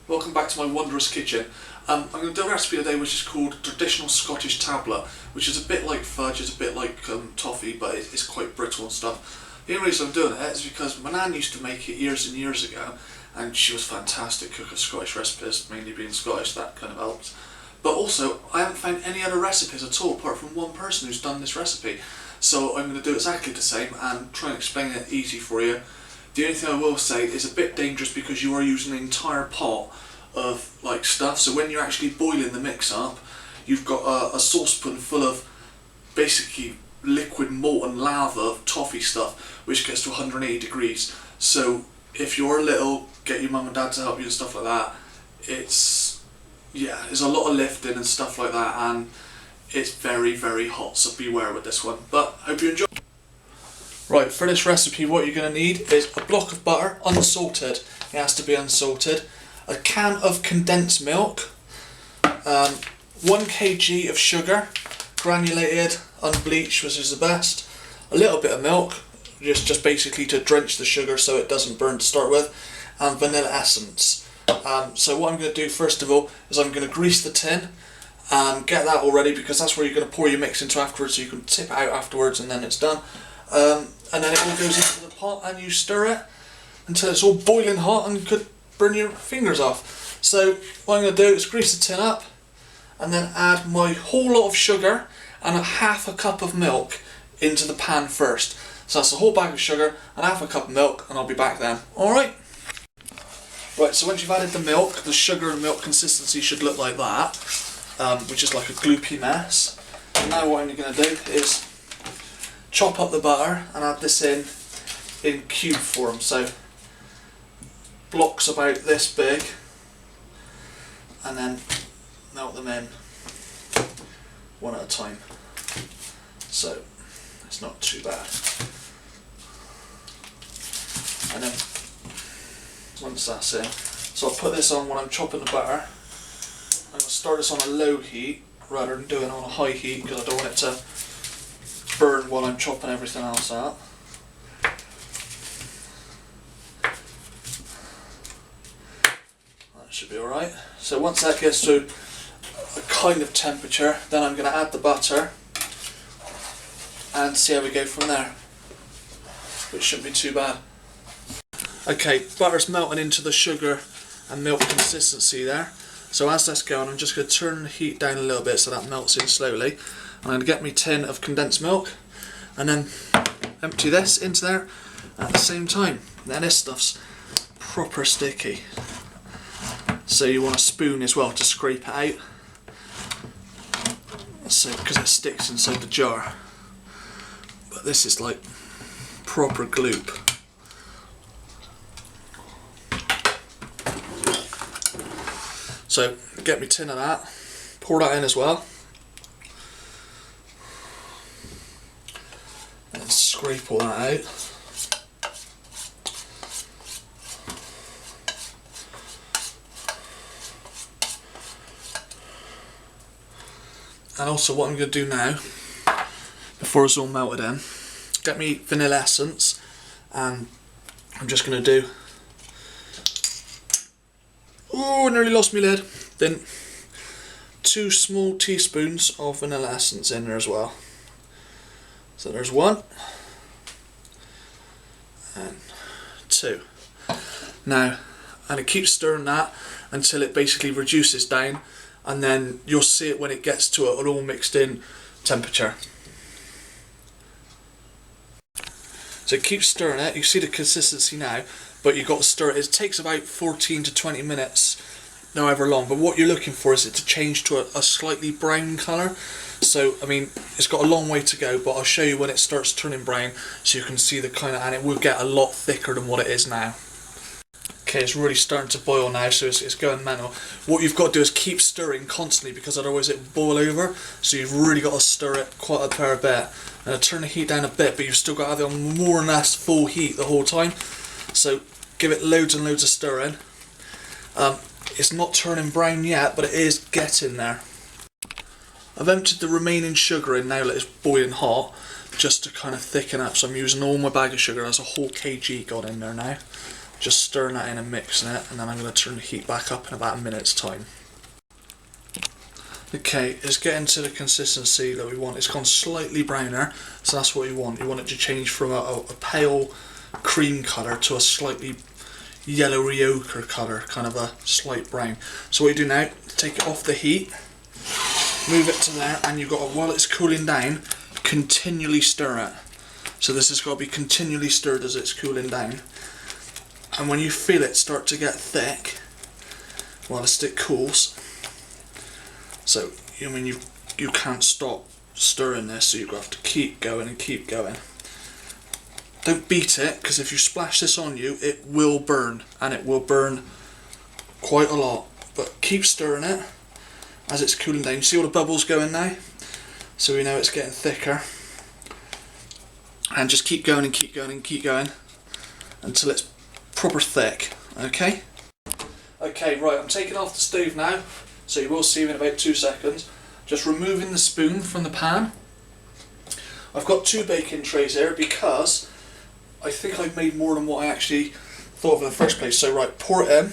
Welcome back to my wondrous kitchen. I'm going to do a recipe today which is called traditional Scottish tablet, which is a bit like fudge, it's a bit like toffee, but it's quite brittle and stuff. The only reason I'm doing it is because my nan used to make it years and years ago, and she was fantastic cook of Scottish recipes, mainly being Scottish, that kind of helps. But also, I haven't found any other recipes at all apart from one person who's done this recipe. So I'm going to do exactly the same and try and explain it easy for you. The only thing I will say is a bit dangerous because you are using an entire pot of like stuff, so when you're actually boiling the mix up, you've got a saucepan full of basically liquid molten lava toffee stuff which gets to 180 degrees. So if you're little, get your mum and dad to help you and stuff like that. There's a lot of lifting and stuff like that, and it's very, very hot, so beware with this one. But hope you enjoy. Right, for this recipe what you're going to need is a block of butter, unsalted, it has to be unsalted, a can of condensed milk, 1 kg of sugar, granulated, unbleached, which is the best, a little bit of milk, just basically to drench the sugar so it doesn't burn to start with, and vanilla essence. So what I'm going to do first of all is I'm going to grease the tin and get that all ready, because that's where you're going to pour your mix into afterwards, so you can tip it out afterwards and then it's done. And then it all goes into the pot and you stir it until it's all boiling hot and you could burn your fingers off. So what I'm going to do is grease the tin up and then add my whole lot of sugar and a half a cup of milk into the pan first. So that's a whole bag of sugar and half a cup of milk, and I'll be back then. Alright? Right, so once you've added the milk, the sugar and milk consistency should look like that, which is like a gloopy mess. And now what I'm going to do is chop up the butter and add this in cube form, so blocks about this big, and then melt them in one at a time, so it's not too bad. And then once that's in, so I'll put this on when I'm chopping the butter. I'm going to start this on a low heat rather than doing it on a high heat, because I don't want it to burn while I'm chopping everything else out. That should be alright. So once that gets to a kind of temperature, then I'm going to add the butter and see how we go from there, which shouldn't be too bad. Okay, butter's melting into the sugar and milk consistency there. So as that's going, I'm just going to turn the heat down a little bit so that melts in slowly. I'm going to get my tin of condensed milk and then empty this into there at the same time. Now this stuff's proper sticky, so you want a spoon as well to scrape it out, so because it sticks inside the jar. But this is like proper gloop. So get me tin of that, pour that in as well, and scrape all that out. And also what I'm going to do now, before it's all melted in, get me vanilla essence, and I'm just going to do, oh, I nearly lost my lid, then 2 small teaspoons of vanilla essence in there as well. So there's 1 and 2. Now I'm going to keep stirring that until it basically reduces down, and then you'll see it when it gets to an all mixed in temperature. So keep stirring it, you see the consistency now, but you've got to stir it. It takes about 14 to 20 minutes, however long, but what you're looking for is it to change to a slightly brown colour. So I mean, it's got a long way to go, but I'll show you when it starts turning brown so you can see the kind of, and it will get a lot thicker than what it is now. Okay, it's really starting to boil now, so it's going mental. What you've got to do is keep stirring constantly, because otherwise it will boil over, so you've really got to stir it quite a fair bit. And I'll turn the heat down a bit, but you've still got to have it on more or less full heat the whole time. So give it loads and loads of stirring. It's not turning brown yet, but it is getting there. I've emptied the remaining sugar in now that it's boiling hot, just to kind of thicken up. So I'm using all my bag of sugar. There's a whole kg gone in there now. just stirring that in and mixing it, and then I'm going to turn the heat back up in about a minute's time. Okay, it's getting to the consistency that we want. It's gone slightly browner, so that's what you want. You want it to change from a pale cream colour to a slightly yellowy ochre colour, kind of a slight brown. So what you do now, take it off the heat, move it to there, and you've got to, while it's cooling down, continually stir it. So this has got to be continually stirred as it's cooling down. And when you feel it start to get thick, while the stick cools, so you can't stop stirring this, so you've got to keep going and keep going. Don't beat it, because if you splash this on you, it will burn, and it will burn quite a lot. But keep stirring it as it's cooling down. You see all the bubbles going now? So we know it's getting thicker. And just keep going and keep going and keep going until it's proper thick, okay? Okay, right, I'm taking off the stove now, so you will see me in about 2 seconds. Just removing the spoon from the pan. I've got 2 baking trays here because I think I've made more than what I actually thought of in the first place. So right, pour it in.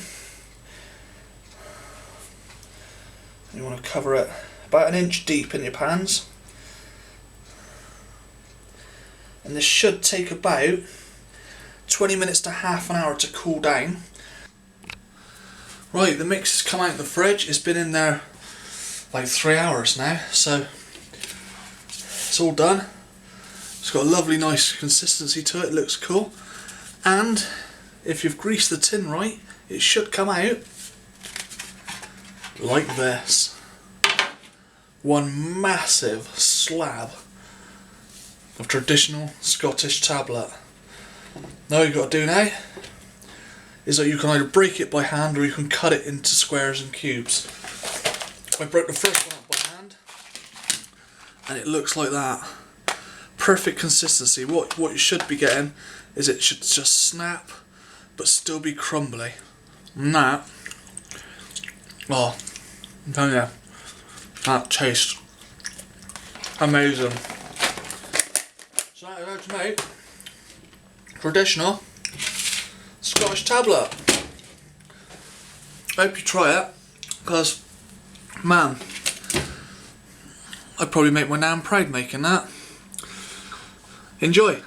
You want to cover it about 1 inch deep in your pans. And this should take about 20 minutes to half an hour to cool down. Right, the mix has come out of the fridge. It's been in there like 3 hours now, so it's all done. It's got a lovely nice consistency to it, looks cool. And if you've greased the tin right, it should come out like this. One massive slab of traditional Scottish tablet. Now all you've got to do now is that you can either break it by hand or you can cut it into squares and cubes. I broke the first one up by hand and it looks like that. Perfect consistency. What you should be getting is it should just snap but still be crumbly. And that, oh, I'm telling you, that tastes amazing. So that's how to make traditional Scottish tablet. I hope you try it, because man, I'd probably make my nan proud making that. Enjoy!